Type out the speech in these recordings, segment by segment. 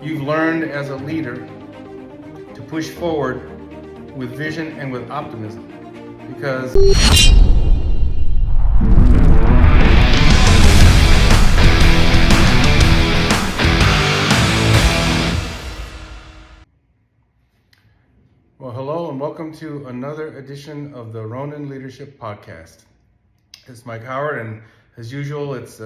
you've learned as a leader to push forward with vision and with optimism. Because well, hello and welcome to another edition of the Ronin Leadership Podcast. It's Mike Howard, and as usual, it's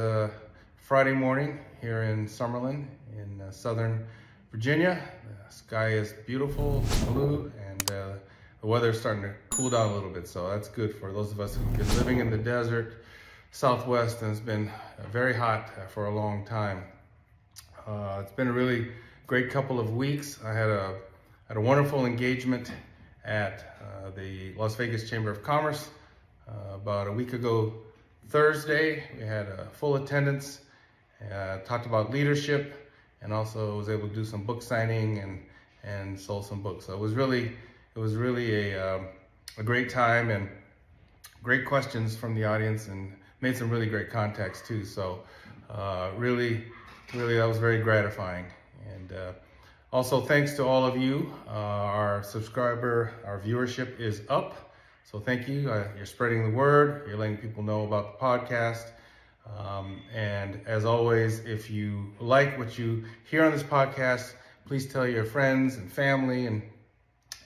Friday morning here in Summerlin in Southern Virginia. The sky is beautiful, blue, and the weather is starting to cool down a little bit, so that's good for those of us who've been living in the desert Southwest, and it's been very hot for a long time. It's been a really great couple of weeks. I had a wonderful engagement at the Las Vegas Chamber of Commerce about a week ago Thursday. We had a full attendance, talked about leadership, and also was able to do some book signing and sold some books. So it was really a great time and great questions from the audience, and made some really great contacts too. So really that was very gratifying. And also, thanks to all of you. Our viewership is up. So thank you. You're spreading the word. You're letting people know about the podcast. And as always, if you like what you hear on this podcast, please tell your friends and family and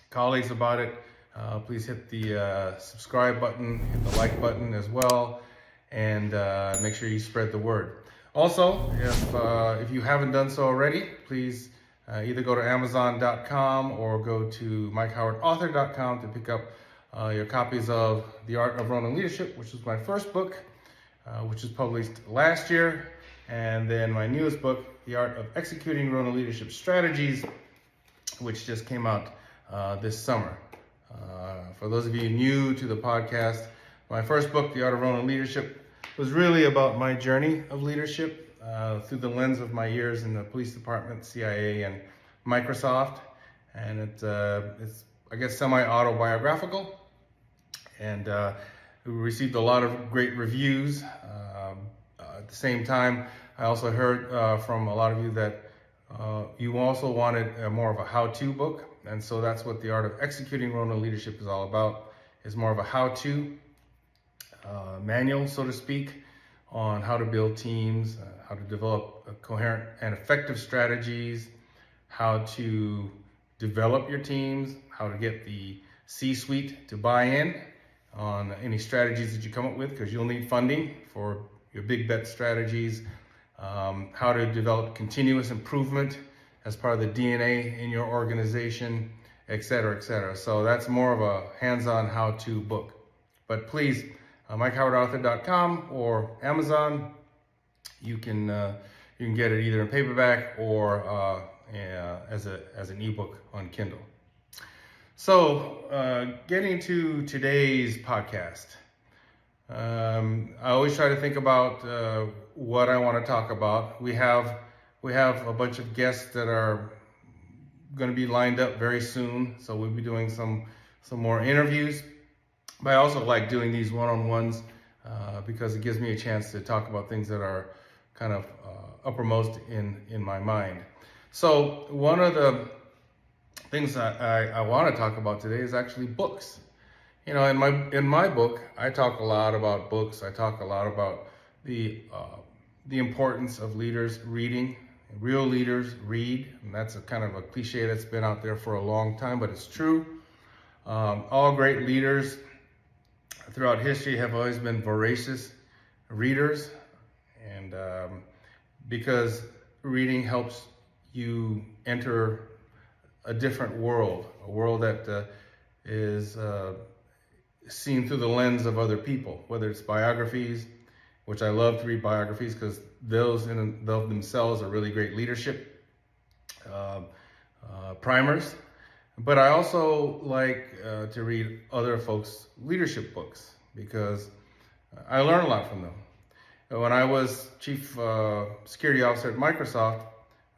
colleagues about it. Please hit the subscribe button, hit the like button as well, and make sure you spread the word. Also, if you haven't done so already, please either go to Amazon.com or go to MikeHowardAuthor.com to pick up your copies of The Art of Ronin Leadership, which was my first book, which was published last year, and then my newest book, The Art of Executing Ronin Leadership Strategies, which just came out this summer. For those of you new to the podcast, my first book, The Art of Ronin Leadership, was really about my journey of leadership through the lens of my years in the police department, CIA, and Microsoft. And it's I guess, semi-autobiographical. And we received a lot of great reviews. At the same time, I also heard from a lot of you that you also wanted more of a how-to book. And so that's what The Art of Executing Ronin Leadership is all about. It's more of a how-to manual, so to speak, on how to build teams, how to develop coherent and effective strategies, how to develop your teams, how to get the C-suite to buy in on any strategies that you come up with, because you'll need funding for your big bet strategies, how to develop continuous improvement as part of the DNA in your organization, et cetera, et cetera. So that's more of a hands-on how-to book. But please, MikeHowardAuthor.com or Amazon, you can get it either in paperback or as an ebook on Kindle. So getting to today's podcast, I always try to think about what I want to talk about. We have a bunch of guests that are going to be lined up very soon, so we'll be doing some more interviews. But I also like doing these one-on-ones because it gives me a chance to talk about things that are kind of uppermost in my mind. So one of the things I want to talk about today is actually books. You know, in my book, I talk a lot about books. I talk a lot about the importance of leaders reading. Real leaders read, and that's a kind of a cliche that's been out there for a long time, but it's true. All great leaders throughout history have always been voracious readers, and because reading helps you enter a different world, a world that is seen through the lens of other people, whether it's biographies, which I love to read biographies because those in and of themselves are really great leadership primers. But I also like to read other folks' leadership books because I learn a lot from them. When I was chief security officer at Microsoft,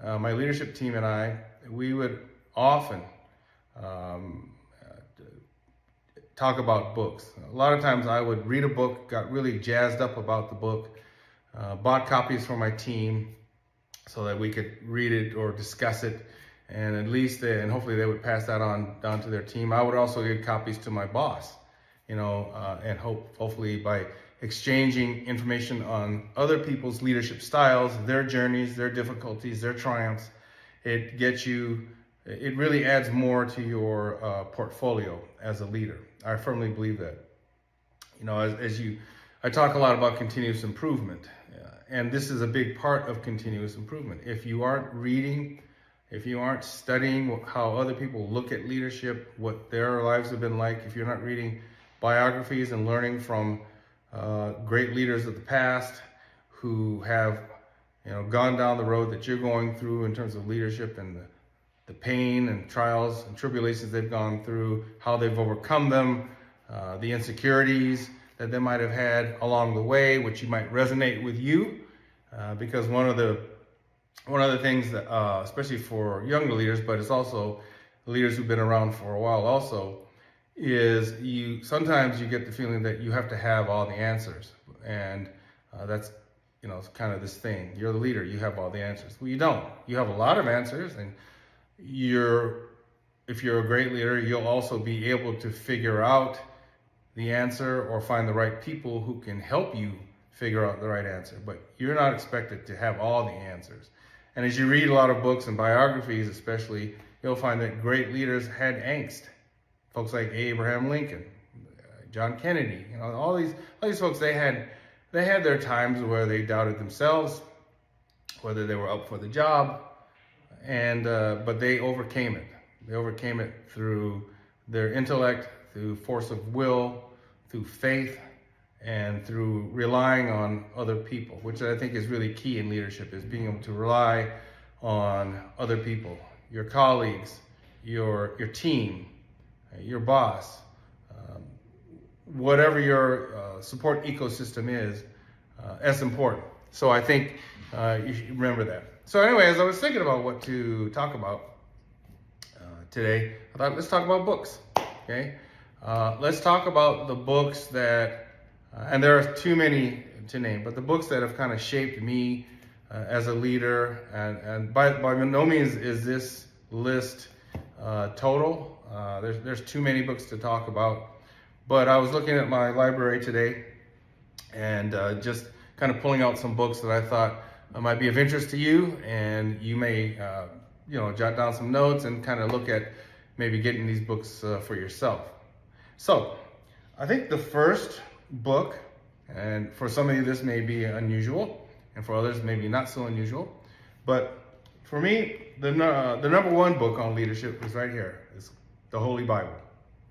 my leadership team and I, we would often talk about books. A lot of times I would read a book, got really jazzed up about the book, bought copies for my team, so that we could read it or discuss it, and at least and hopefully they would pass that on down to their team. I would also give copies to my boss, and hopefully by exchanging information on other people's leadership styles, their journeys, their difficulties, their triumphs, it really adds more to your portfolio as a leader. I firmly believe that. I talk a lot about continuous improvement, and this is a big part of continuous improvement. If you aren't reading, if you aren't studying how other people look at leadership, what their lives have been like, if you're not reading biographies and learning from great leaders of the past who have gone down the road that you're going through in terms of leadership and the pain and trials and tribulations they've gone through, how they've overcome them, the insecurities that they might have had along the way, which might resonate with you, because one of the things that, especially for younger leaders, but it's also leaders who've been around for a while also, is sometimes you get the feeling that you have to have all the answers, and that's it's kind of this thing. You're the leader, you have all the answers. Well, you don't. You have a lot of answers, and if you're a great leader, you'll also be able to figure out the answer or find the right people who can help you figure out the right answer. But you're not expected to have all the answers. And as you read a lot of books and biographies especially, you'll find that great leaders had angst. Folks like Abraham Lincoln, John Kennedy, all these folks, they had their times where they doubted themselves, whether they were up for the job, and but they overcame it. They overcame it through their intellect, through force of will, through faith, and through relying on other people, which I think is really key in leadership, is being able to rely on other people, your colleagues, your team, your boss, whatever your support ecosystem is, that's important. So I think you should remember that. So anyway, as I was thinking about what to talk about today, I thought, let's talk about books, okay? Let's talk about the books that, and there are too many to name, but the books that have kind of shaped me as a leader, and by no means is this list total. There's too many books to talk about, but I was looking at my library today and just kind of pulling out some books that I thought might be of interest to you, and you may jot down some notes and kind of look at maybe getting these books for yourself. So I think the first book, and for some of you this may be unusual, and for others maybe not so unusual, but for me, the number one book on leadership is right here. It's the Holy Bible,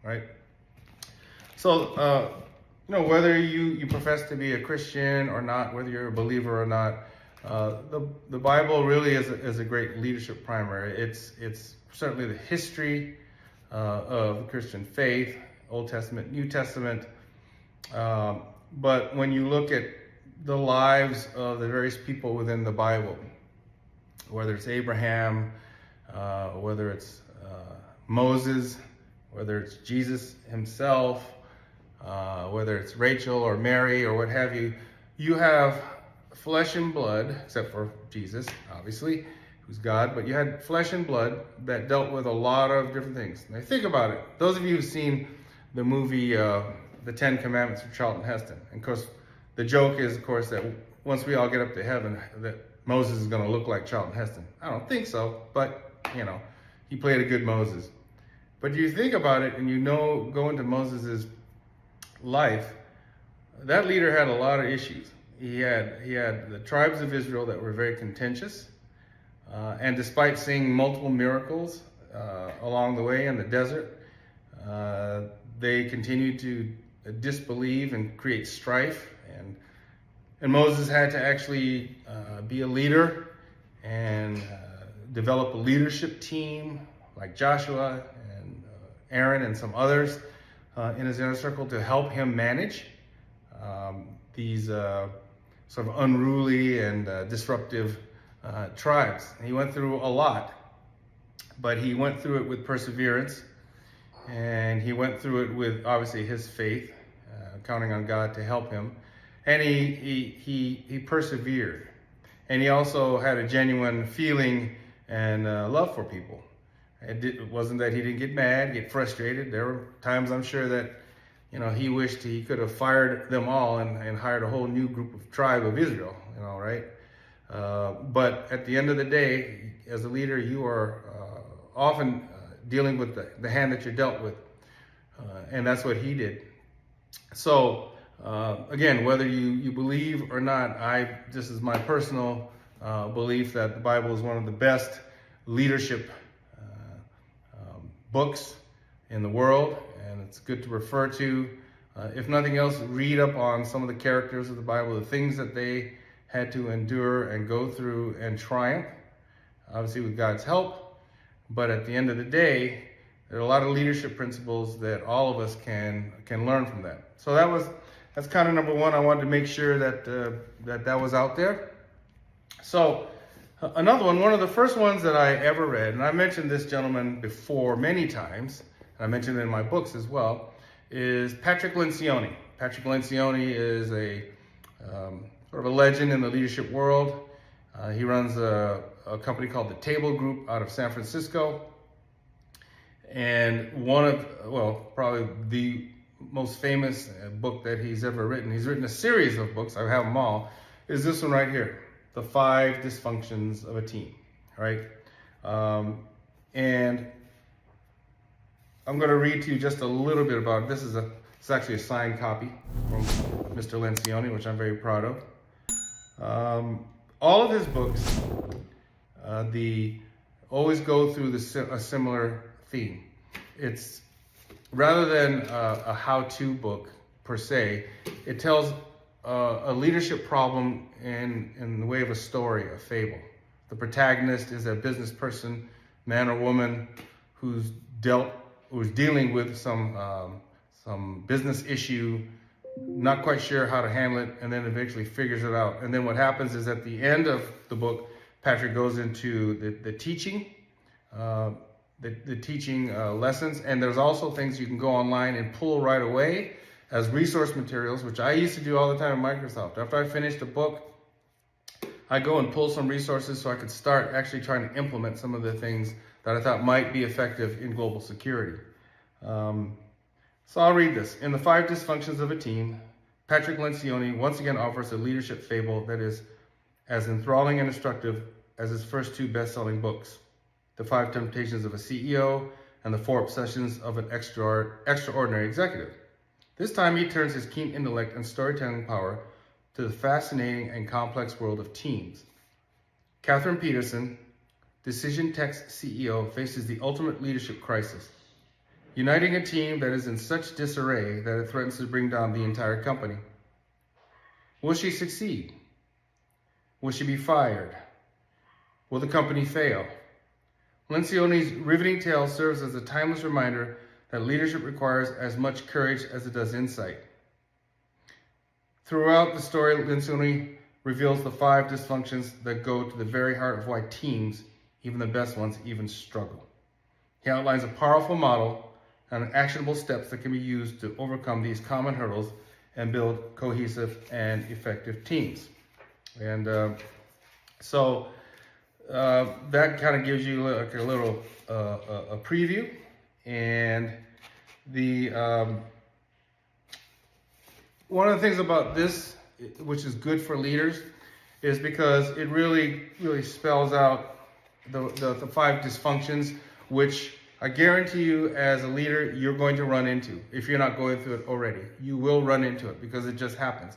right? So, whether you profess to be a Christian or not, whether you're a believer or not, the Bible really is a great leadership primer. It's certainly the history of the Christian faith, Old Testament, New Testament. But when you look at the lives of the various people within the Bible, whether it's Abraham, whether it's Moses, whether it's Jesus himself, whether it's Rachel or Mary or what have you, you have flesh and blood, except for Jesus, obviously, who's God, but you had flesh and blood that dealt with a lot of different things. Now think about it. Those of you who've seen the movie The 10 Commandments of Charlton Heston, and of course, the joke is, of course, that once we all get up to heaven, that Moses is going to look like Charlton Heston. I don't think so, but, he played a good Moses. But you think about it and go into Moses' life, that leader had a lot of issues. He had the tribes of Israel that were very contentious, and despite seeing multiple miracles along the way in the desert, they continued to disbelieve and create strife, and Moses had to actually be a leader and develop a leadership team like Joshua and Aaron and some others in his inner circle to help him manage these sort of unruly and disruptive tribes. And he went through a lot, but he went through it with perseverance, and he went through it with obviously his faith, counting on God to help him, and he persevered. and he also had a genuine feeling and love for people. It wasn't that he didn't get mad, get frustrated. There were times, I'm sure, that he wished he could have fired them all and hired a whole new tribe of Israel, right? But at the end of the day, as a leader, you are often dealing with the hand that you're dealt with. And that's what he did. So, again, whether you believe or not, this is my personal belief that the Bible is one of the best leadership books in the world, and it's good to refer to. If nothing else, read up on some of the characters of the Bible, the things that they had to endure and go through and triumph, obviously with God's help. But at the end of the day, there are a lot of leadership principles that all of us can learn from that. So that's kind of number one. I wanted to make sure that that was out there. So another one of the first ones that I ever read, and I mentioned this gentleman before many times, and I mentioned it in my books as well, is Patrick Lencioni. Patrick Lencioni is a sort of a legend in the leadership world. He runs a company called the Table Group out of San Francisco. And probably the most famous book that he's ever written, he's written a series of books, I have them all, is this one right here, The 5 Dysfunctions of a Team, right? And I'm going to read to you just a little bit about it. It's actually a signed copy from Mr. Lencioni, which I'm very proud of. All of his books, always go through a similar theme. It's rather than a how-to book per se, it tells a leadership problem in the way of a story, a fable. The protagonist is a business person, man or woman, who's dealing with some business issue, not quite sure how to handle it, and then eventually figures it out. And then what happens is at the end of the book, Patrick goes into the teaching, the teaching lessons, and there's also things you can go online and pull right away as resource materials, which I used to do all the time at Microsoft. After I finished a book, I go and pull some resources so I could start actually trying to implement some of the things that I thought might be effective in global security. So I'll read this. In The 5 Dysfunctions of a Team, Patrick Lencioni once again offers a leadership fable that is as enthralling and instructive as his first 2 best-selling books, The 5 Temptations of a CEO and The 4 Obsessions of an Extraordinary Executive. This time he turns his keen intellect and storytelling power to the fascinating and complex world of teams. Catherine Peterson, Decision Tech's CEO, faces the ultimate leadership crisis, uniting a team that is in such disarray that it threatens to bring down the entire company. Will she succeed? Will she be fired? Will the company fail? Lencioni's riveting tale serves as a timeless reminder that leadership requires as much courage as it does insight. Throughout the story, Lencioni reveals the 5 dysfunctions that go to the very heart of why teams, even the best ones, even struggle. He outlines a powerful model and actionable steps that can be used to overcome these common hurdles and build cohesive and effective teams. And so that kind of gives you like a little a preview. And one of the things about this, which is good for leaders, is because it really spells out the 5 dysfunctions, which I guarantee you as a leader, you're going to run into. If you're not going through it already, you will run into it because it just happens.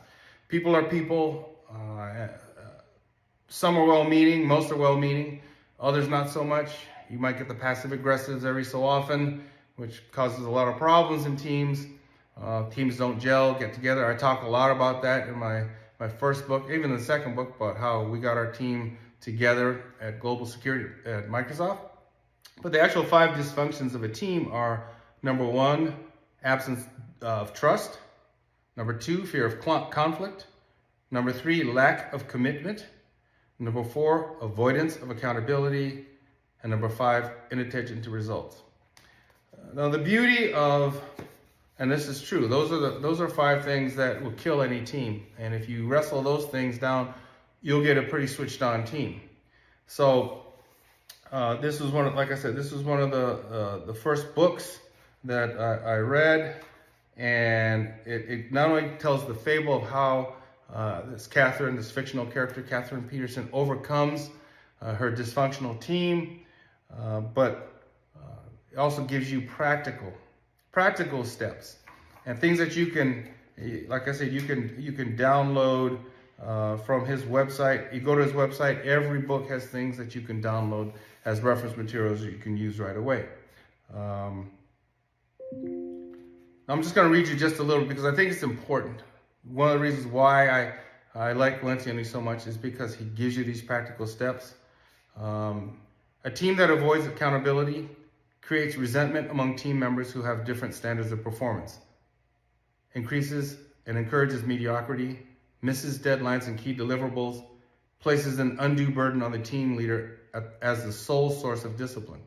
People are people. Some are well-meaning, most are well-meaning, others not so much. You might get the passive aggressives every so often, which causes a lot of problems in teams. Teams don't gel, get together. I talk a lot about that in my first book, even the second book, about how we got our team together at Global Security at Microsoft. But the actual 5 dysfunctions of a team are: number 1, absence of trust; number 2, fear of conflict; number 3, lack of commitment; number 4, avoidance of accountability; and number 5, inattention to results. Now the beauty of, and this is true, those are 5 things that will kill any team. And if you wrestle those things down you'll get a pretty switched on team. So this was one of, like I said, this was one of the first books that I read, and it not only tells the fable of how this fictional character, Catherine Peterson, overcomes her dysfunctional team, but it also gives you practical steps and things that you can, like I said, you can download from his website. You go to his website, every book has things that you can download as reference materials that you can use right away. I'm just going to read you just a little because I think it's important. One of the reasons why I like Lencioni so much is because he gives you these practical steps. A team that avoids accountability creates resentment among team members who have different standards of performance, increases and encourages mediocrity, misses deadlines and key deliverables, places an undue burden on the team leader as the sole source of discipline.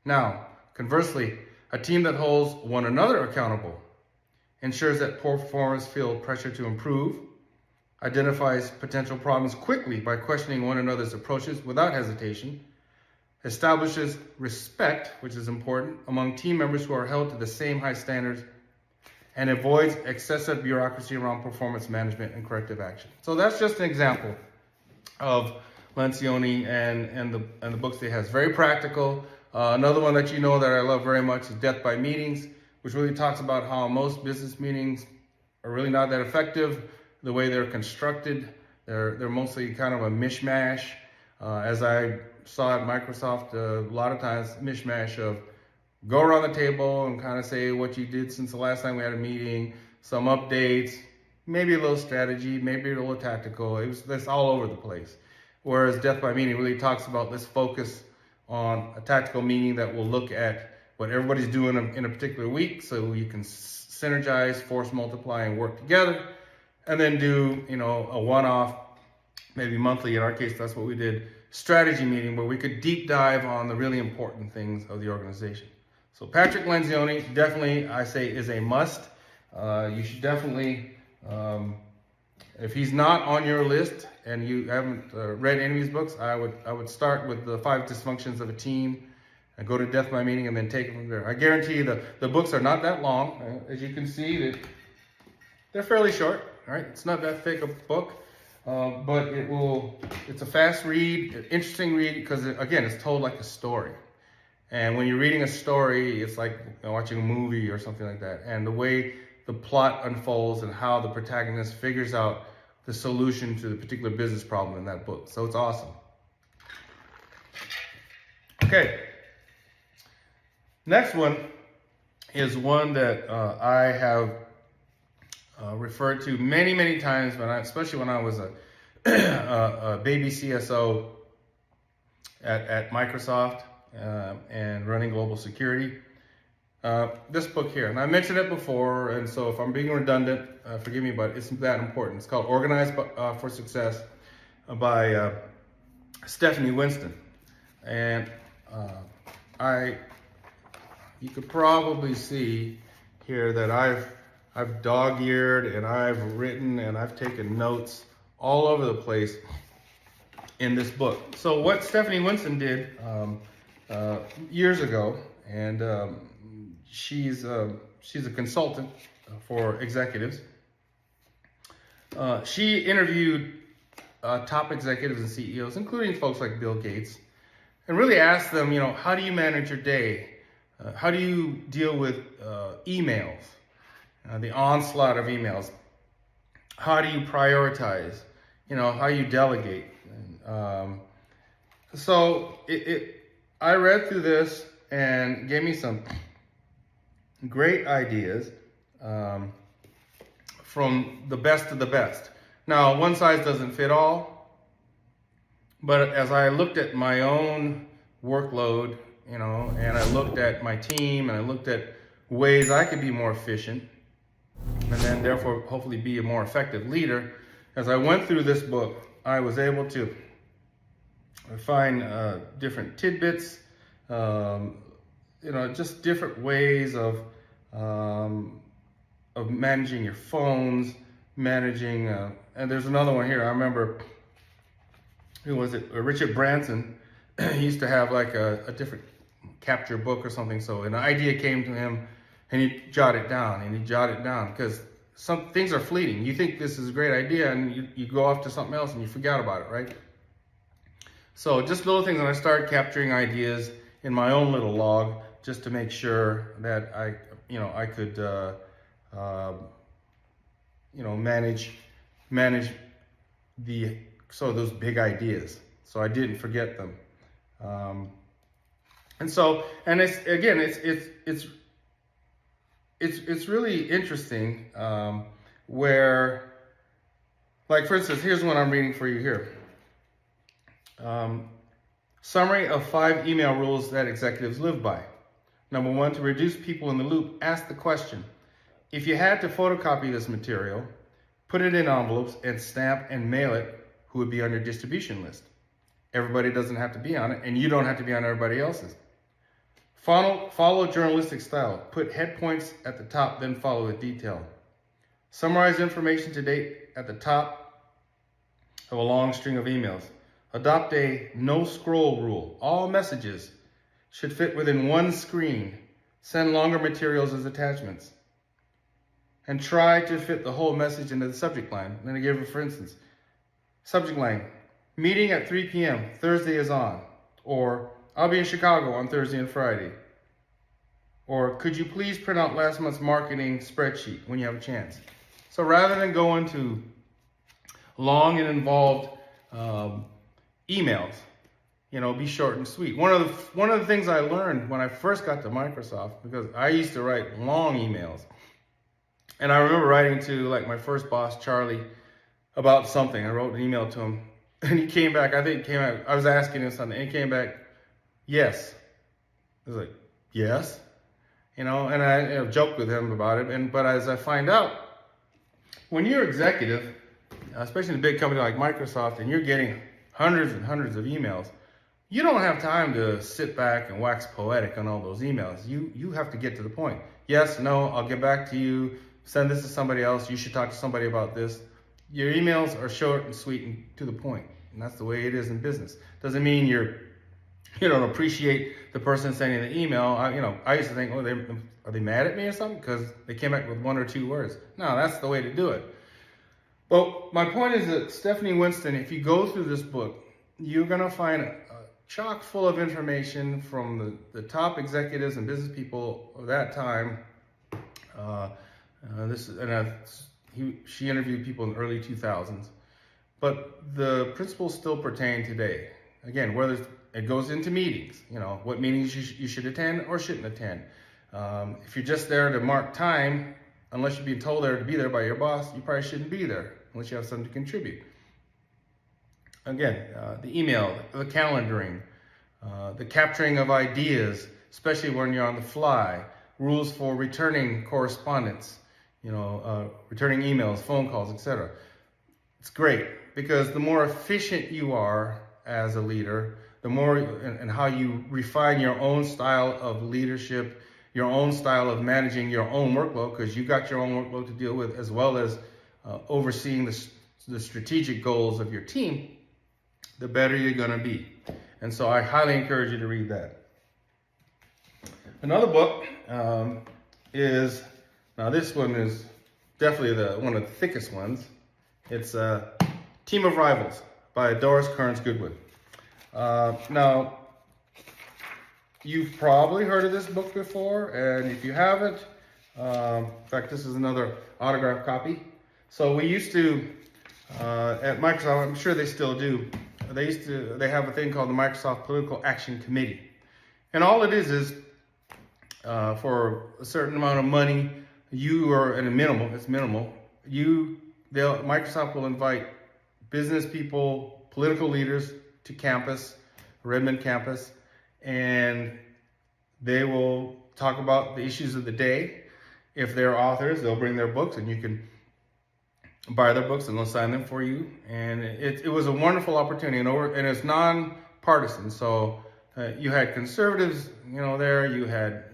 Now, conversely, a team that holds one another accountable ensures that poor performers feel pressure to improve, identifies potential problems quickly by questioning one another's approaches without hesitation, establishes respect, which is important, among team members who are held to the same high standards, and avoids excessive bureaucracy around performance management and corrective action. So that's just an example of Lencioni and the books that he has. Very practical. Another one that you know that I love very much is Death by Meetings, which really talks about how most business meetings are really not that effective. The way they're constructed, they're mostly kind of a mishmash. As I saw at Microsoft, a lot of times mishmash of go around the table and kind of say what you did since the last time we had a meeting, some updates, maybe a little strategy, maybe a little tactical. That's all over the place. Whereas Death by Meeting really talks about let's focus on a tactical meeting that will look at what everybody's doing in a particular week, so you can synergize, force multiply, and work together, and then do a one-off, maybe monthly. In our case, that's what we did. Strategy meeting where we could deep dive on the really important things of the organization. So Patrick Lencioni, definitely, I say, is a must. You should definitely, if he's not on your list and you haven't read any of his books, I would start with the 5 Dysfunctions of a Team and go to Death by Meeting and then take it from there. I guarantee you the books are not that long. As you can see, they're fairly short. All right, it's not that thick a book. But it's a fast read, interesting read, because again, it's told like a story. And when you're reading a story, it's like watching a movie or something like that. And the way the plot unfolds and how the protagonist figures out the solution to the particular business problem in that book. So it's awesome. Okay. Next one is one that I have referred to many, many times, especially when I was a baby CSO at Microsoft and running global security. This book here, and I mentioned it before, and so if I'm being redundant, forgive me, but it's that important. It's called Organize for Success by Stephanie Winston. And you could probably see here that I've dog-eared and I've written and I've taken notes all over the place in this book. So what Stephanie Winston did years ago, and she's a consultant for executives. She interviewed top executives and CEOs, including folks like Bill Gates, and really asked them, how do you manage your day? How do you deal with emails? The onslaught of emails. How do you prioritize? How you delegate. So I read through this and gave me some great ideas from the best of the best. Now, one size doesn't fit all, but as I looked at my own workload, and I looked at my team and I looked at ways I could be more efficient, and then therefore hopefully be a more effective leader. As I went through this book, I was able to find different tidbits, just different ways of managing your phones, managing, and there's another one here. I remember who was it? Richard Branson. He used to have like a different capture book or something. So an idea came to him, and he jotted it down, because some things are fleeting. You think this is a great idea, and you go off to something else and you forgot about it, right? So just little things, and I started capturing ideas in my own little log just to make sure that I could manage those big ideas, so I didn't forget them. It's really interesting, where, like, for instance, here's one I'm reading for you here. Summary of 5 email rules that executives live by. Number 1, to reduce people in the loop, ask the question: if you had to photocopy this material, put it in envelopes and stamp and mail it, who would be on your distribution list? Everybody doesn't have to be on it, and you don't have to be on everybody else's. Follow journalistic style. Put head points at the top, then follow with detail. Summarize information to date at the top of a long string of emails. Adopt a no scroll rule. All messages should fit within one screen. Send longer materials as attachments. And try to fit the whole message into the subject line. Then I give it, for instance, subject line: meeting at 3 p.m. Thursday is on. Or, I'll be in Chicago on Thursday and Friday. Or, could you please print out last month's marketing spreadsheet when you have a chance? So rather than go into long and involved emails, be short and sweet. One of the things I learned when I first got to Microsoft, because I used to write long emails, and I remember writing to, like, my first boss, Charlie, about something. I wrote an email to him, and he came back. I was asking him something, and he came back, yes. I was like, yes? And I joked with him about it. But as I find out, when you're executive, especially in a big company like Microsoft, and you're getting hundreds and hundreds of emails, you don't have time to sit back and wax poetic on all those emails. You have to get to the point. Yes, no, I'll get back to you. Send this to somebody else. You should talk to somebody about this. Your emails are short and sweet and to the point. And that's the way it is in business. Doesn't mean you don't appreciate the person sending the email. I used to think, are they mad at me or something? Because they came back with 1 or 2 words. No, that's the way to do it. Well, my point is that Stephanie Winston, if you go through this book, you're going to find a chock full of information from the top executives and business people of that time. She interviewed people in the early 2000s, but the principles still pertain today. Again, whether it goes into meetings, what meetings you should attend or shouldn't attend. If you're just there to mark time, unless you're being told there to be there by your boss, you probably shouldn't be there unless you have something to contribute. Again, the email, the calendaring, the capturing of ideas, especially when you're on the fly, rules for returning correspondence, returning emails, phone calls, etc. It's great, because the more efficient you are as a leader, the more and how you refine your own style of leadership, your own style of managing your own workload, because you got your own workload to deal with, as well as overseeing the strategic goals of your team, the better you're going to be. And so I highly encourage you to read that. Another book is, now this one is definitely one of the thickest ones. It's Team of Rivals by Doris Kearns Goodwin. Now, you've probably heard of this book before, and if you haven't, in fact, this is another autographed copy. So we used to, at Microsoft, I'm sure they still do, they have a thing called the Microsoft Political Action Committee. And all it is for a certain amount of money, it's minimal, Microsoft will invite business people, political leaders to campus, Redmond campus, and they will talk about the issues of the day. If they're authors, they'll bring their books, and you can buy their books and they'll sign them for you. And it was a wonderful opportunity, and it's nonpartisan. So you had conservatives, there. You had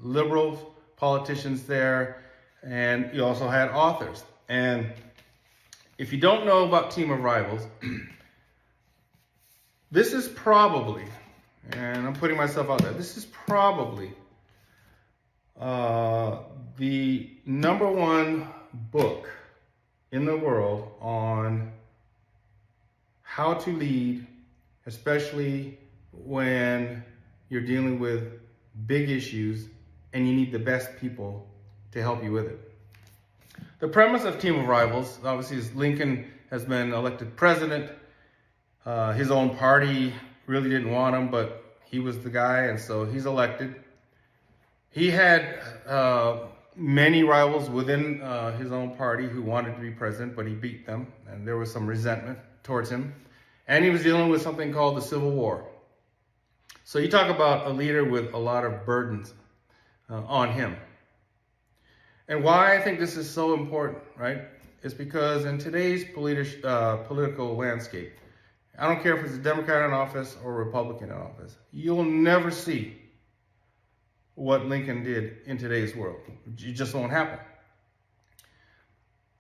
liberal politicians there, and you also had authors. And if you don't know about Team of Rivals, This is probably, and I'm putting myself out there, this is probably the #1 book in the world on how to lead, especially when you're dealing with big issues and you need the best people to help you with it. The premise of Team of Rivals, obviously, is Lincoln has been elected president. His own party really didn't want him, but he was the guy, and so he's elected. He had many rivals within his own party who wanted to be president, but he beat them, and there was some resentment towards him. And he was dealing with something called the Civil War. So you talk about a leader with a lot of burdens on him. And why I think this is so important, right, is because in today's political landscape, I don't care if it's a Democrat in office or a Republican in office, you'll never see what Lincoln did in today's world. It just won't happen.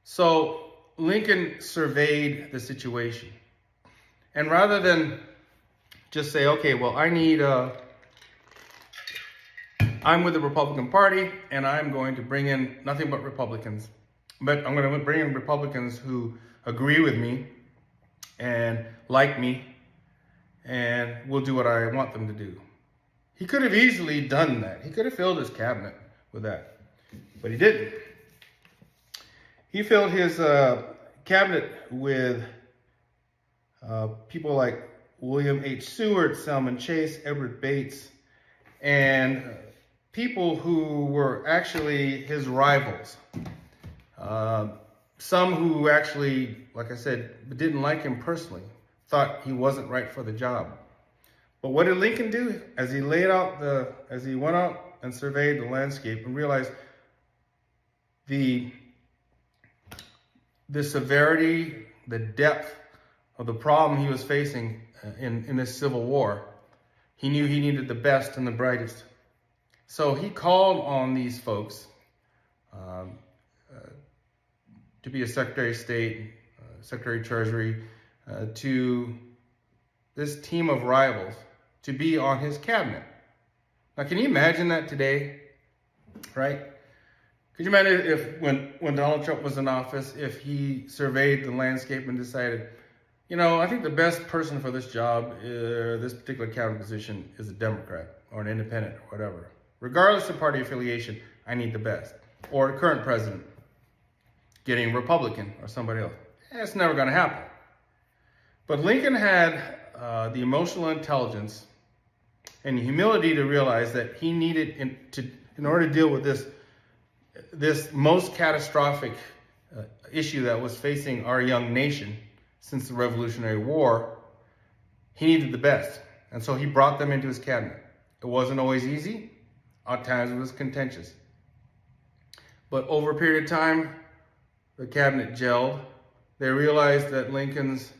So Lincoln surveyed the situation. And rather than just say, okay, well, I'm with the Republican Party and I'm going to bring in nothing but Republicans. But I'm going to bring in Republicans who agree with me and like me and will do what I want them to do. He could have easily done that. He could have filled his cabinet with that, but he didn't. He filled his cabinet with people like William H. Seward, Salmon Chase, Edward Bates, and people who were actually his rivals. Some who actually, like I said, didn't like him personally, thought he wasn't right for the job. But what did Lincoln do? As he went out and surveyed the landscape and realized the severity, the depth of the problem he was facing in this Civil War, he knew he needed the best and the brightest. So he called on these folks to be a Secretary of State, Secretary of Treasury, to this team of rivals to be on his cabinet. Now, can you imagine that today, right? Could you imagine if when Donald Trump was in office, if he surveyed the landscape and decided, I think the best person for this job, this particular cabinet position, is a Democrat or an independent or whatever. Regardless of party affiliation, I need the best. Or the current president getting Republican or somebody else. It's never going to happen. But Lincoln had the emotional intelligence and the humility to realize that he needed, in order to deal with this most catastrophic issue that was facing our young nation since the Revolutionary War, he needed the best. And so he brought them into his cabinet. It wasn't always easy. At times it was contentious. But over a period of time, the cabinet gelled. They realized that Lincoln's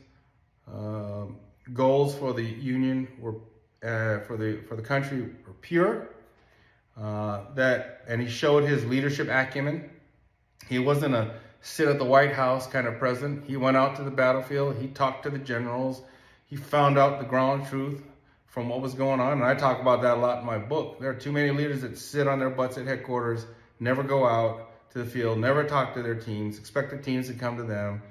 goals for the Union were for the country were pure. And he showed his leadership acumen. He wasn't a sit at the White House kind of president. He went out to the battlefield. He talked to the generals. He found out the ground truth from what was going on. And I talk about that a lot in my book. There are too many leaders that sit on their butts at headquarters, never go out to the field, never talk to their teams, expect their teams to come to them.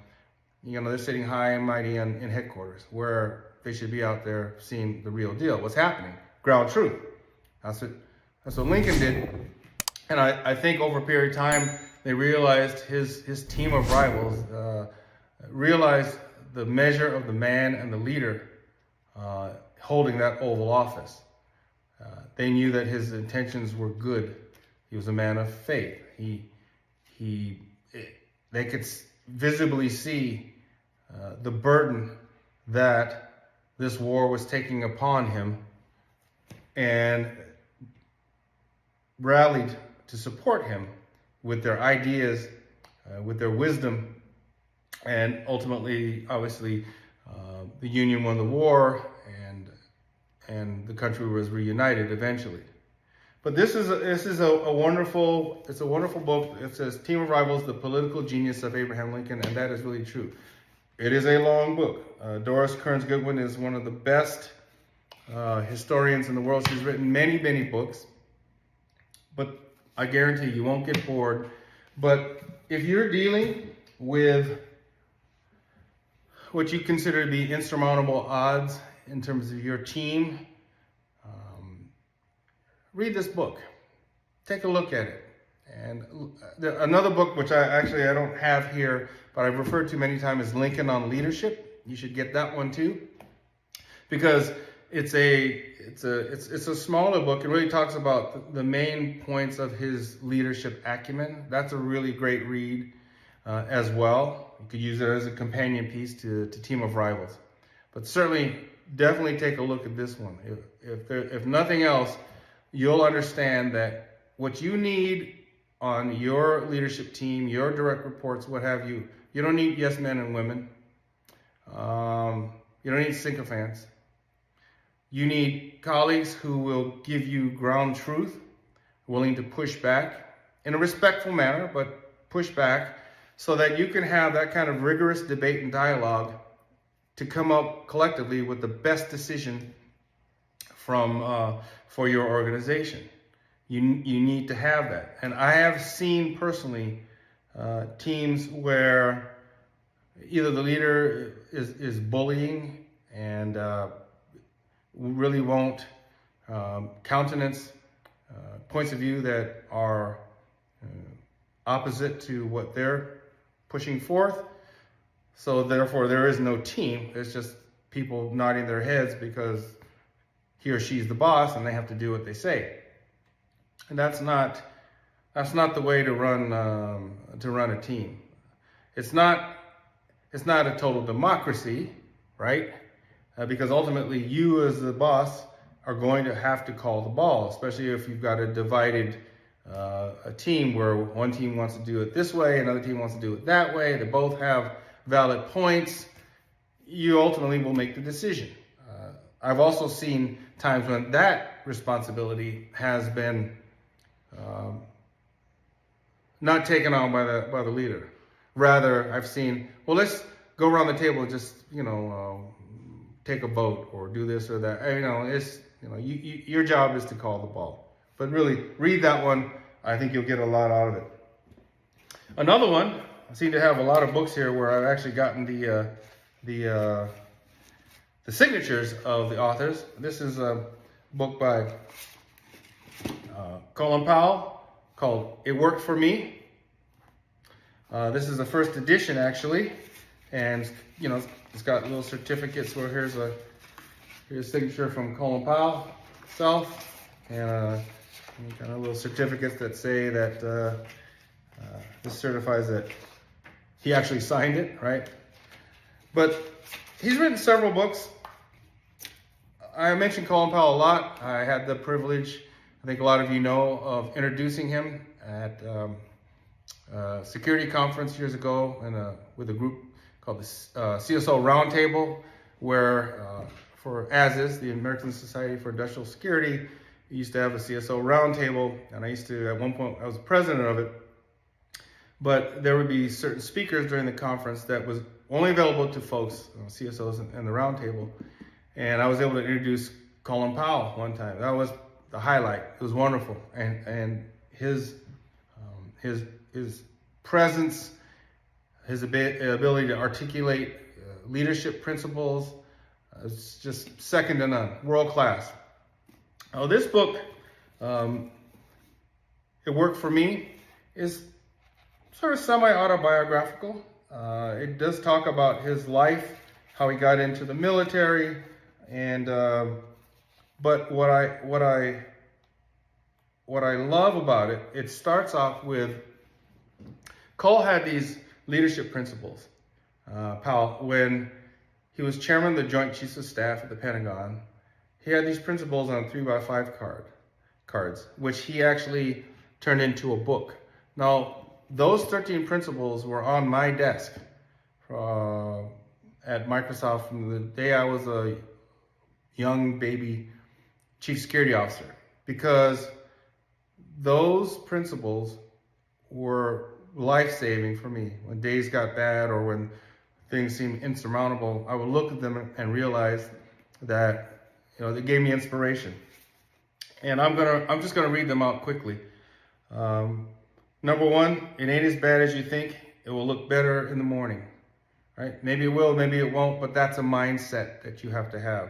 They're sitting high and mighty in headquarters where they should be out there seeing the real deal. What's happening? Ground truth. That's what Lincoln did. And I think over a period of time, they realized his team of rivals realized the measure of the man and the leader holding that Oval Office. They knew that his intentions were good. He was a man of faith. They could visibly see the burden that this war was taking upon him, and rallied to support him with their ideas, with their wisdom, and ultimately, obviously, the Union won the war, and the country was reunited eventually. But this is a wonderful book. It says Team of Rivals: The Political Genius of Abraham Lincoln, and that is really true. It is a long book. Doris Kearns Goodwin is one of the best historians in the world. She's written many, many books, but I guarantee you won't get bored. But if you're dealing with what you consider to be insurmountable odds in terms of your team, read this book. Take a look at it. And another book, which I don't have here, but I've referred to many times, is Lincoln on Leadership. You should get that one too, because it's a smaller book. It really talks about the main points of his leadership acumen. That's a really great read as well. You could use it as a companion piece to Team of Rivals. But certainly, definitely take a look at this one. If nothing else, you'll understand that what you need on your leadership team, your direct reports, what have you, you don't need yes men and women. You don't need sycophants. You need colleagues who will give you ground truth, willing to push back in a respectful manner, but push back so that you can have that kind of rigorous debate and dialogue to come up collectively with the best decision for your organization. You need to have that. And I have seen personally teams where either the leader is bullying and really won't countenance points of view that are opposite to what they're pushing forth. So therefore there is no team. It's just people nodding their heads because he or she's the boss and they have to do what they say. And that's not the way to run a team. It's not a total democracy, right? Because ultimately you as the boss are going to have to call the ball, especially if you've got a divided a team where one team wants to do it this way, another team wants to do it that way. They both have valid points. You ultimately will make the decision. I've also seen times when that responsibility has been not taken on by the leader. Rather, I've seen, well, let's go around the table and just, take a vote or do this or that. Your job is to call the ball. But really, read that one. I think you'll get a lot out of it. Another one, I seem to have a lot of books here where I've actually gotten the signatures of the authors. This is a book by Colin Powell called It Worked for Me. This is the first edition, actually, and it's got little certificates where here's a signature from Colin Powell himself, and kind of little certificates that say that this certifies that he actually signed it, right? But he's written several books. I mentioned Colin Powell a lot. I had the privilege, I think a lot of you know, of introducing him at a security conference years ago with a group called the CSO Roundtable, where for ASIS, the American Society for Industrial Security, we used to have a CSO Roundtable, and at one point, I was the president of it, but there would be certain speakers during the conference that was only available to folks, CSOs and the Roundtable, and I was able to introduce Colin Powell one time. That was the highlight. It was wonderful, and his presence, his ability to articulate leadership principles is just second to none, world class. Now, this book, It Worked for Me, is sort of semi-autobiographical. It does talk about his life, how he got into the military, and but what I love about it, it starts off with Cole had these leadership principles. Powell, when he was chairman of the Joint Chiefs of Staff at the Pentagon, he had these principles on 3x5 cards, which he actually turned into a book. Now, those 13 principles were on my desk at Microsoft from the day I was a young baby chief security officer, because those principles were life-saving for me when days got bad or when things seem insurmountable, I would look at them and realize that, they gave me inspiration. And I'm just gonna read them out quickly. Number one, it ain't as bad as you think. It will look better in the morning, right? Maybe it will, maybe it won't, but that's a mindset that you have to have.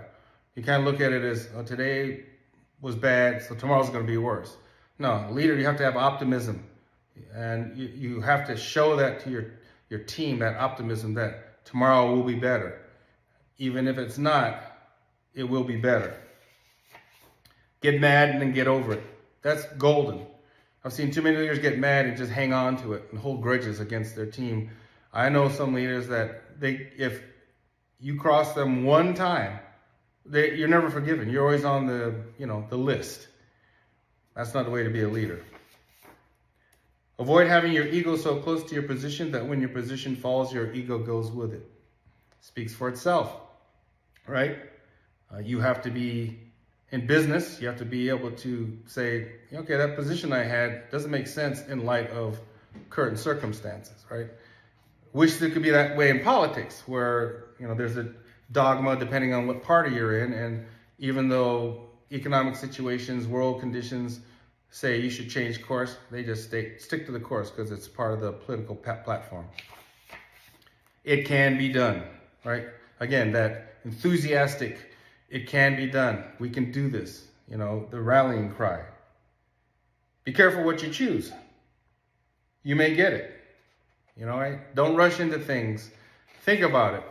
You can't look at it as, today was bad, so tomorrow's gonna be worse. No, leader, you have to have optimism. And you have to show that to your team, that optimism that tomorrow will be better. Even if it's not, it will be better. Get mad and then get over it. That's golden. I've seen too many leaders get mad and just hang on to it and hold grudges against their team. I know some leaders that if you cross them one time, you're never forgiven. You're always on the list. That's not the way to be a leader. Avoid having your ego so close to your position that when your position falls, your ego goes with it. Speaks for itself, right? You have to be in business. You have to be able to say, okay, that position I had doesn't make sense in light of current circumstances, right? Wish there could be that way in politics where, there's a dogma depending on what party you're in. And even though economic situations, world conditions say you should change course, they just stick to the course because it's part of the political platform. It can be done, right? Again, that enthusiastic, it can be done. We can do this, the rallying cry. Be careful what you choose. You may get it, right? Don't rush into things. Think about it.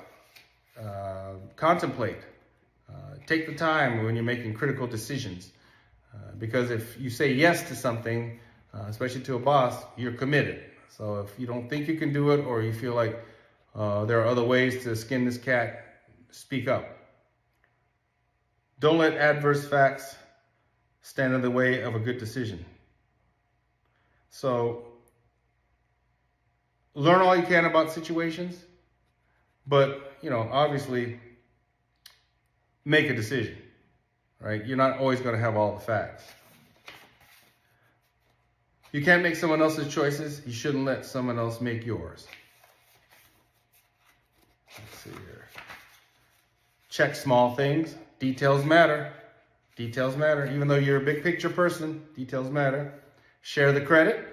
Contemplate. Take the time when you're making critical decisions. Because if you say yes to something, especially to a boss, you're committed. So if you don't think you can do it, or you feel like there are other ways to skin this cat, speak up. Don't let adverse facts stand in the way of a good decision. So learn all you can about situations, but obviously make a decision. Right? You're not always going to have all the facts. You can't make someone else's choices. You shouldn't let someone else make yours. Let's see here. Check small things. Details matter. Details matter. Even though you're a big picture person, details matter. Share the credit.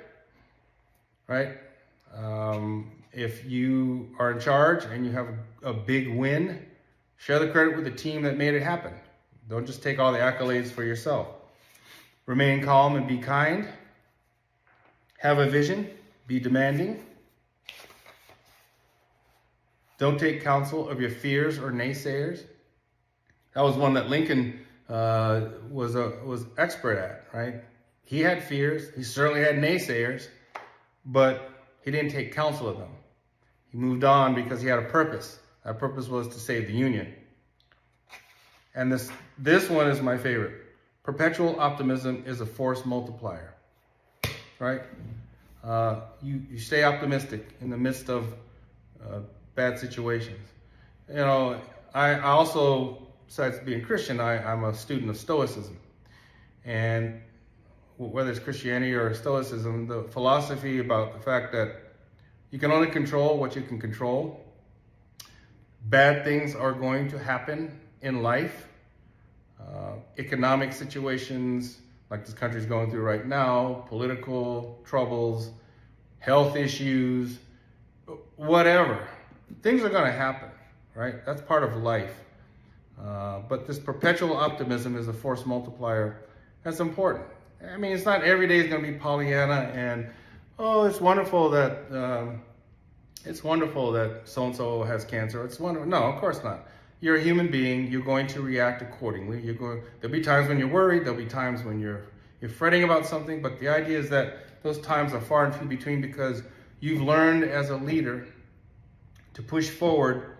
Right? If you are in charge and you have a big win, share the credit with the team that made it happen. Don't just take all the accolades for yourself. Remain calm and be kind. Have a vision. Be demanding. Don't take counsel of your fears or naysayers. That was one that Lincoln was expert at, right? He had fears. He certainly had naysayers, but he didn't take counsel of them. He moved on because he had a purpose. That purpose was to save the Union. And this one is my favorite. Perpetual optimism is a force multiplier, right? You stay optimistic in the midst of bad situations. I also, besides being Christian, I'm a student of Stoicism. And whether it's Christianity or Stoicism, the philosophy about the fact that you can only control what you can control. Bad things are going to happen in life. Economic situations like this country's going through right now, political troubles, health issues, whatever. Things are going to happen, right? That's part of life. But this perpetual optimism is a force multiplier. That's important. I mean, it's not every day is going to be Pollyanna and, it's wonderful that so-and-so has cancer. It's wonderful. No, of course not. You're a human being. You're going to react accordingly. There'll be times when you're worried. There'll be times when you're fretting about something. But the idea is that those times are far and few between because you've learned as a leader to push forward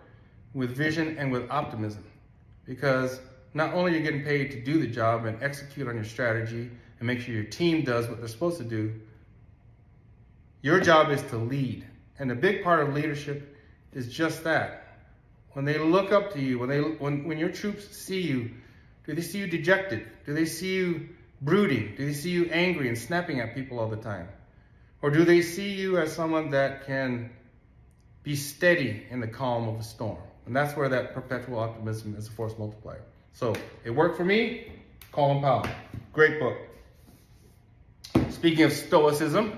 with vision and with optimism. Because not only are you getting paid to do the job and execute on your strategy and make sure your team does what they're supposed to do, your job is to lead. And a big part of leadership is just that. When they look up to you, when your troops see you, do they see you dejected? Do they see you brooding? Do they see you angry and snapping at people all the time? Or do they see you as someone that can be steady in the calm of a storm. And that's where that perpetual optimism is a force multiplier. So it worked for me. Colin Powell, great book. Speaking of stoicism,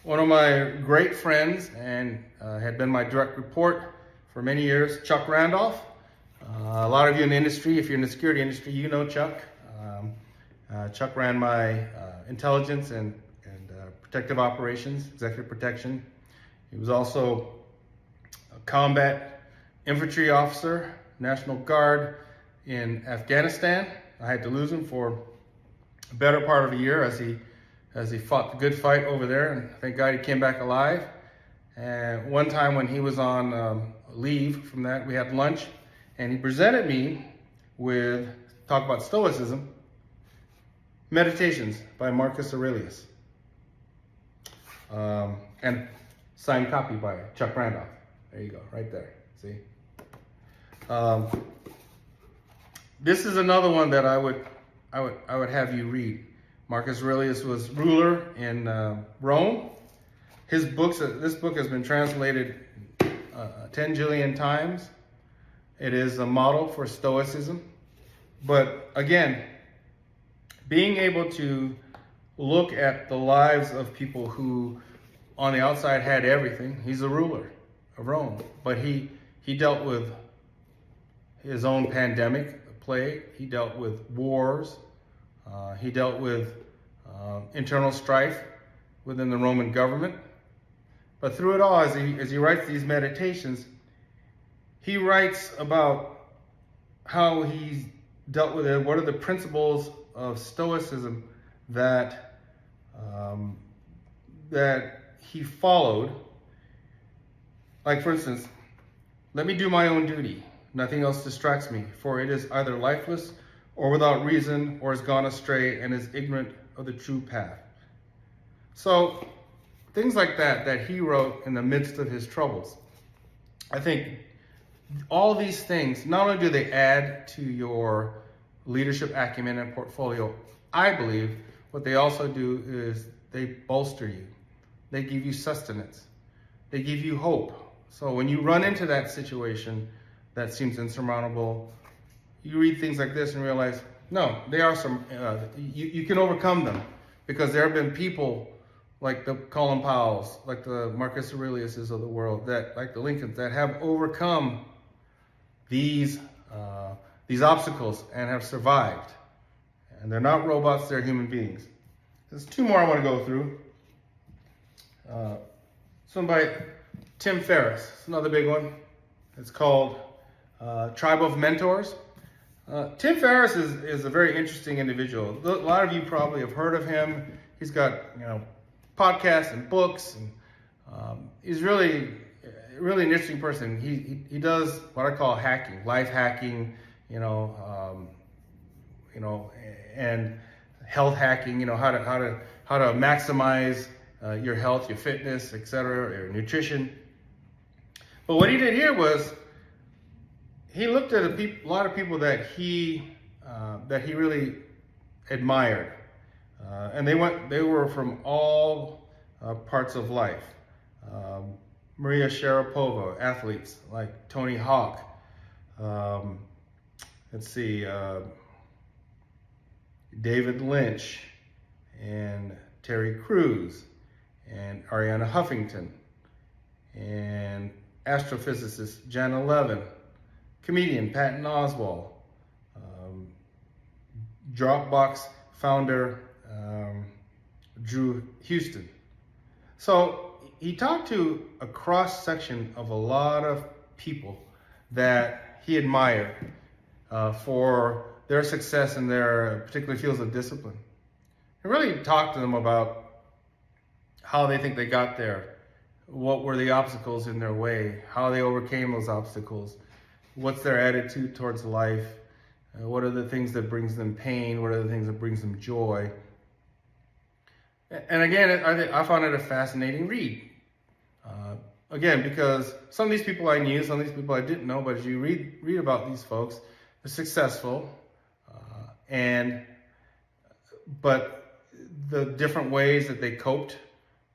one of my great friends and had been my direct report for many years, Chuck Randolph. A lot of you in the industry, if you're in the security industry, you know Chuck. Chuck ran my intelligence and protective operations, executive protection. He was also a combat infantry officer, National Guard in Afghanistan. I had to lose him for a better part of a year as he fought the good fight over there, and thank God he came back alive. And one time when he was on leave from that, we had lunch, and he presented me with, talk about stoicism, Meditations by Marcus Aurelius, and signed copy by Chuck Randolph. There you go, right there. See. This is another one that I would have you read. Marcus Aurelius was ruler in Rome. This book has been translated 10 jillion times. It is a model for stoicism. But again, being able to look at the lives of people who on the outside had everything. He's a ruler of Rome, but he dealt with his own pandemic, the plague. He dealt with wars. He dealt with internal strife within the Roman government. But through it all, as he writes these meditations, he writes about how he's dealt with it. What are the principles of stoicism that he followed? Like, for instance, let me do my own duty. Nothing else distracts me, for it is either lifeless or without reason, or has gone astray and is ignorant of the true path. So things like that he wrote in the midst of his troubles. I think all these things, not only do they add to your leadership acumen and portfolio, I believe what they also do is they bolster you. They give you sustenance. They give you hope. So when you run into that situation that seems insurmountable, you read things like this and realize, no, they are you can overcome them, because there have been people like the Colin Powells, like the Marcus Aureliuses of the world, that, like the Lincolns, that have overcome these obstacles and have survived. And they're not robots, they're human beings. There's two more I want to go through. This one by Tim Ferriss. It's another big one. It's called Tribe of Mentors. Tim Ferriss is a very interesting individual. A lot of you probably have heard of him. He's got podcasts and books, and he's really an interesting person. He does what I call hacking, life hacking, and health hacking. How to maximize your health, your fitness, etc., your nutrition. But what he did here was he looked at a lot of people that he really admired, and they were from all parts of life. Maria Sharapova, athletes like Tony Hawk. David Lynch and Terry Crews and Ariana Huffington and astrophysicist Jana Levin, comedian Patton Oswalt, Dropbox founder Drew Houston. So he talked to a cross section of a lot of people that he admired for their success in their particular fields of discipline. He really talked to them about how they think they got there, what were the obstacles in their way, how they overcame those obstacles, what's their attitude towards life, what are the things that brings them pain, what are the things that brings them joy. And again, I found it a fascinating read. Again, because some of these people I knew, some of these people I didn't know, but as you read about these folks, they're successful, but the different ways that they coped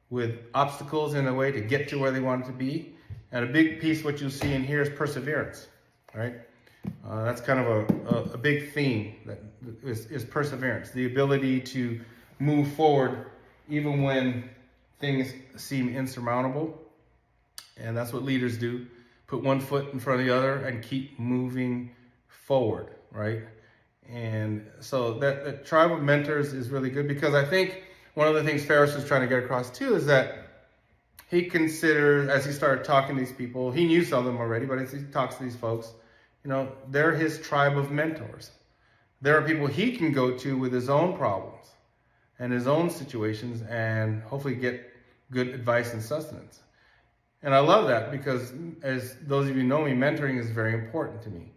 with obstacles in a way to get to where they wanted to be And a big piece, what you'll see in here, is perseverance, right? That's kind of a big theme, that is perseverance, the ability to move forward even when things seem insurmountable. And that's what leaders do. Put one foot in front of the other and keep moving forward, right? And so that tribe of mentors is really good, because I think one of the things Ferris was trying to get across too is that he considers, as he started talking to these people, he knew some of them already, but as he talks to these folks, they're his tribe of mentors. There are people he can go to with his own problems and his own situations and hopefully get good advice and sustenance. And I love that, because as those of you know me, mentoring is very important to me.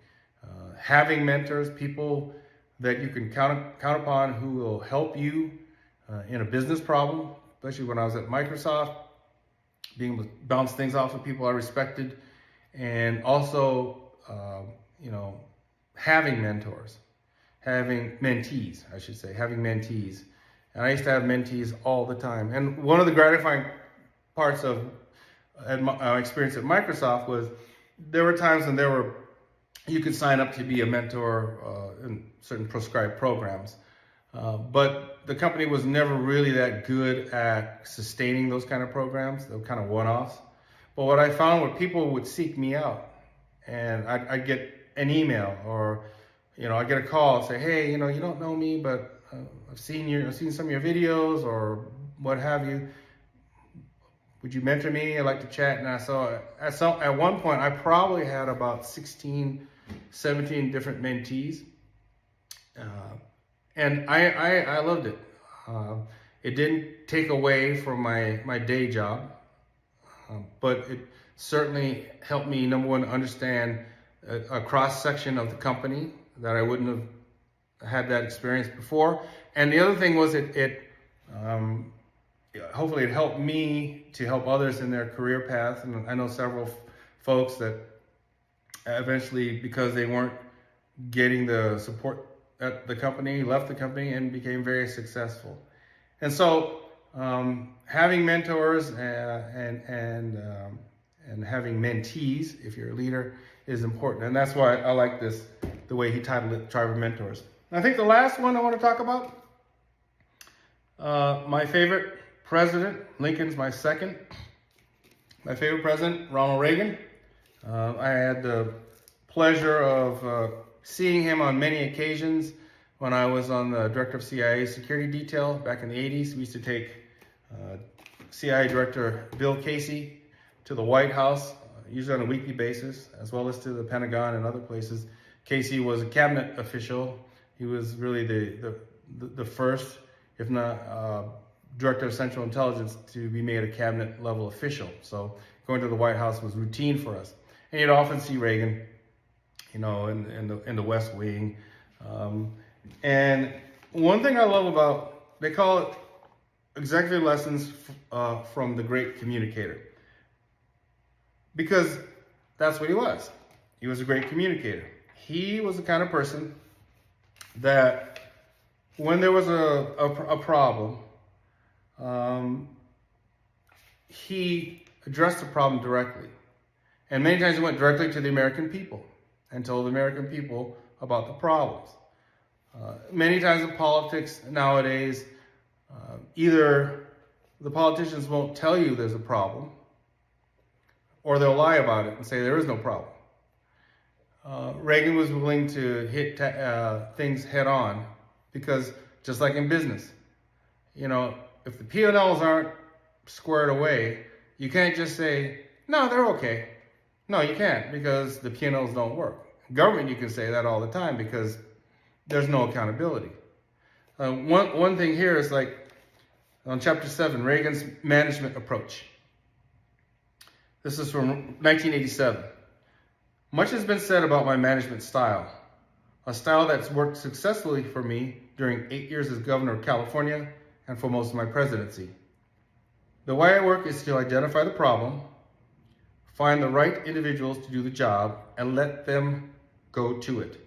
Having mentors, people that you can count upon who will help you in a business problem, especially when I was at Microsoft, being able to bounce things off of people I respected, and also, having mentors, having mentees, I should say, having mentees. And I used to have mentees all the time. And one of the gratifying parts of my experience at Microsoft was there were times when you could sign up to be a mentor in certain prescribed programs. But the company was never really that good at sustaining those kind of programs. They were kind of one-offs. But what I found was people would seek me out, and I'd get an email, or I get a call and say, hey, you don't know me, but I've seen some of your videos or what have you. Would you mentor me? I'd like to chat. And at one point, I probably had about 16, 17 different mentees. And I loved it. It didn't take away from my day job, but it certainly helped me, number one, understand a cross-section of the company that I wouldn't have had that experience before. And the other thing was hopefully it helped me to help others in their career path. And I know several folks that eventually, because they weren't getting the support at the company, left the company and became very successful. And so having mentors and having mentees, if you're a leader, is important. And that's why I like the way he titled it, Tribe of Mentors. And I think the last one I want to talk about, my favorite president, Lincoln's my second. My favorite president, Ronald Reagan. I had the pleasure of seeing him on many occasions when I was on the director of CIA security detail back in the 80s. We used to take CIA Director Bill Casey to the White House, usually on a weekly basis, as well as to the Pentagon and other places. Casey was a cabinet official. He was really the first, if not Director of Central Intelligence, to be made a cabinet level official. So going to the White House was routine for us. And you'd often see Reagan, in the West Wing. And one thing I love about, they call it executive lessons from the great communicator. Because that's what he was. He was a great communicator. He was the kind of person that when there was a problem, he addressed the problem directly. And many times he went directly to the American people and told the American people about the problems. Many times in politics nowadays, either the politicians won't tell you there's a problem, or they'll lie about it and say there is no problem. Reagan was willing to hit things head on, because just like in business, if the P&Ls aren't squared away, you can't just say, no, they're okay. No, you can't, because the P&Ls don't work. Government, you can say that all the time because there's no accountability. One thing here is like on chapter 7, Reagan's management approach. This is from 1987. Much has been said about my management style, a style that's worked successfully for me during 8 years as governor of California and for most of my presidency. The way I work is to identify the problem, find the right individuals to do the job, and let them go to it.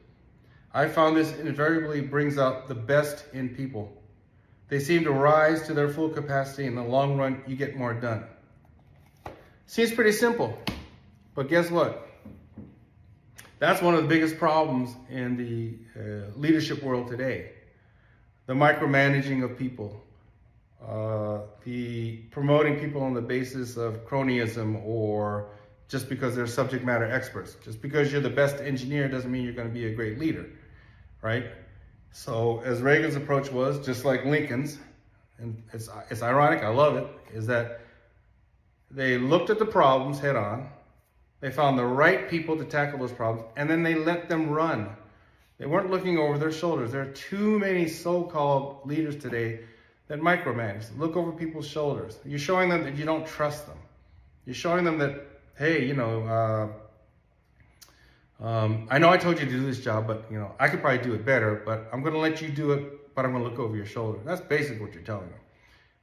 I found this invariably brings out the best in people. They seem to rise to their full capacity. In the long run, you get more done. Seems pretty simple, But guess what? That's one of the biggest problems in the leadership world today. The micromanaging of people, the promoting people on the basis of cronyism, or just because they're subject matter experts. Just because you're the best engineer doesn't mean you're going to be a great leader, right? So as Reagan's approach was, just like Lincoln's, and it's ironic, I love it, is that they looked at the problems head on, they found the right people to tackle those problems, and then they let them run. They weren't looking over their shoulders. There are too many so-called leaders today that micromanage, look over people's shoulders. You're showing them that you don't trust them. You're showing them that, hey, I know I told you to do this job, but I could probably do it better, but I'm going to let you do it, but I'm going to look over your shoulder. That's basically what you're telling them.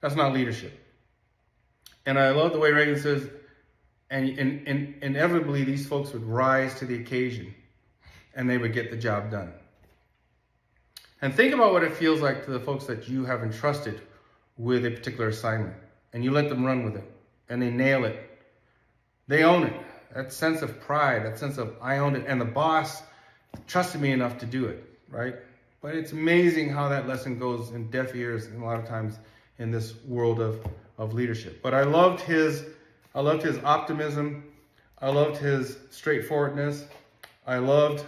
That's not leadership. And I love the way Reagan says, and inevitably these folks would rise to the occasion and they would get the job done. And think about what it feels like to the folks that you have entrusted with a particular assignment, and you let them run with it, and they nail it. They own it. That sense of pride, that sense of I owned it, and the boss trusted me enough to do it, right? But it's amazing how that lesson goes in deaf ears and a lot of times in this world of leadership. But I loved his optimism. I loved his straightforwardness. I loved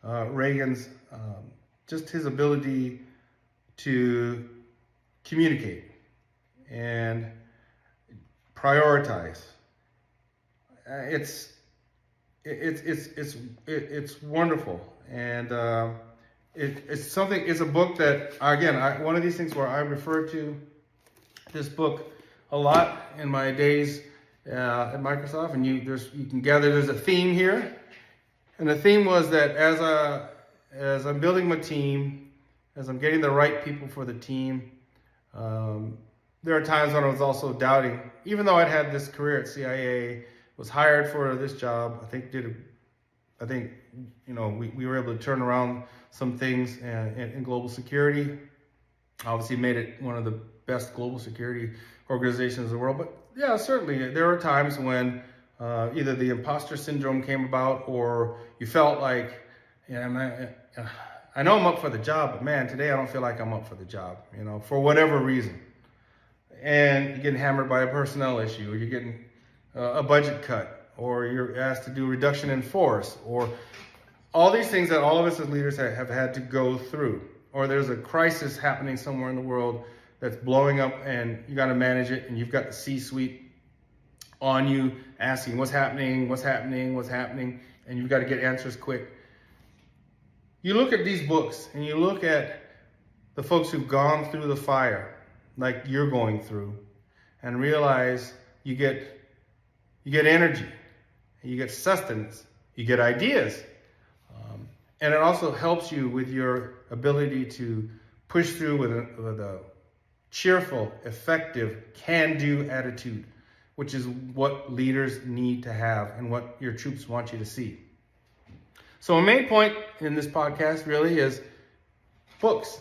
Reagan's just his ability to communicate and prioritize. It's wonderful, and it's something. It's a book that, again, one of these things where I refer to this book a lot in my days at Microsoft, and you can gather there's a theme here, and the theme was that as I'm building my team, as I'm getting the right people for the team, there are times when I was also doubting, even though I'd had this career at CIA, was hired for this job. I think we were able to turn around some things in global security. Obviously made it one of the best global security organizations in the world. But yeah, certainly there are times when either the imposter syndrome came about, or you felt like, I know I'm up for the job, but man, today I don't feel like I'm up for the job, for whatever reason. And you're getting hammered by a personnel issue, or you're getting a budget cut, or you're asked to do reduction in force, or all these things that all of us as leaders have had to go through. Or there's a crisis happening somewhere in the world that's blowing up, and you got to manage it, and you've got the C-suite on you asking what's happening, and you've got to get answers quick. You look at these books, and you look at the folks who've gone through the fire like you're going through, and realize you get energy, you get sustenance, you get ideas, and it also helps you with your ability to push through with a cheerful, effective, can-do attitude, which is what leaders need to have and what your troops want you to see. So my main point in this podcast really is books.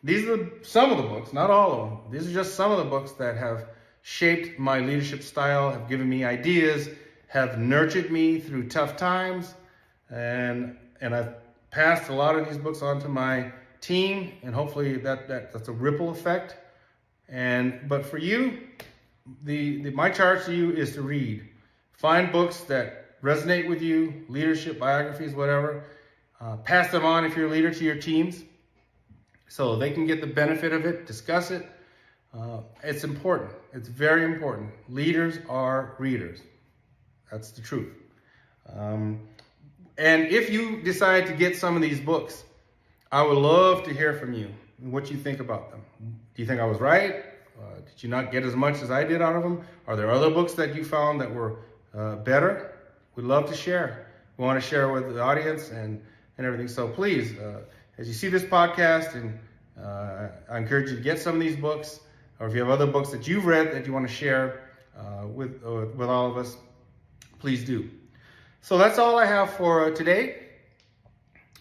These are some of the books, not all of them. These are just some of the books that have shaped my leadership style, have given me ideas, have nurtured me through tough times, and I've passed a lot of these books on to my team, and hopefully that's a ripple effect. But for you, my charge to you is to read. Find books that resonate with you, leadership, biographies, whatever. Pass them on if you're a leader to your teams, so they can get the benefit of it, discuss it. It's important. It's very important. Leaders are readers. That's the truth. And if you decide to get some of these books, I would love to hear from you and what you think about them. Do you think I was right? Did you not get as much as I did out of them? Are there other books that you found that were better? We'd love to share. We want to share with the audience and everything. So please, as you see this podcast, and I encourage you to get some of these books, or if you have other books that you've read that you want to share with all of us, please do. So that's all I have for today.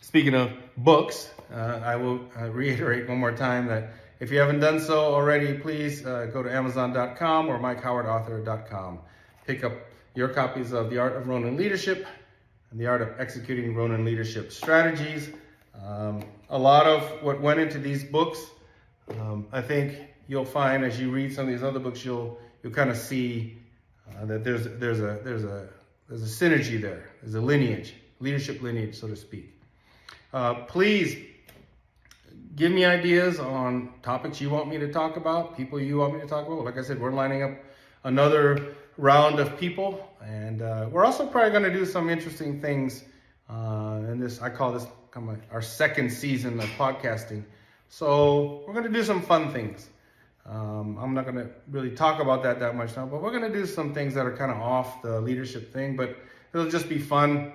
Speaking of books, I will reiterate one more time that if you haven't done so already, please go to Amazon.com or MikeHowardAuthor.com. Pick up your copies of The Art of Ronin Leadership and The Art of Executing Ronin Leadership Strategies. A lot of what went into these books, I think you'll find as you read some of these other books, you'll kind of see that there's a synergy there. There's a lineage, leadership lineage, so to speak. Please give me ideas on topics you want me to talk about, people you want me to talk about. Like I said, we're lining up another round of people, and we're also probably going to do some interesting things in this. I call this kind of our second season of podcasting. So we're going to do some fun things. I'm not going to really talk about that much now, but we're going to do some things that are kind of off the leadership thing, but it'll just be fun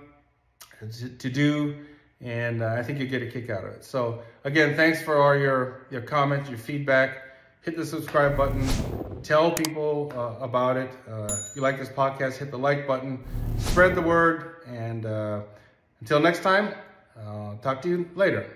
to do, and I think you'll get a kick out of it. So again, thanks for all your comments, your feedback. Hit the subscribe button. Tell people about it. If you like this podcast, hit the like button. Spread the word, and until next time, talk to you later.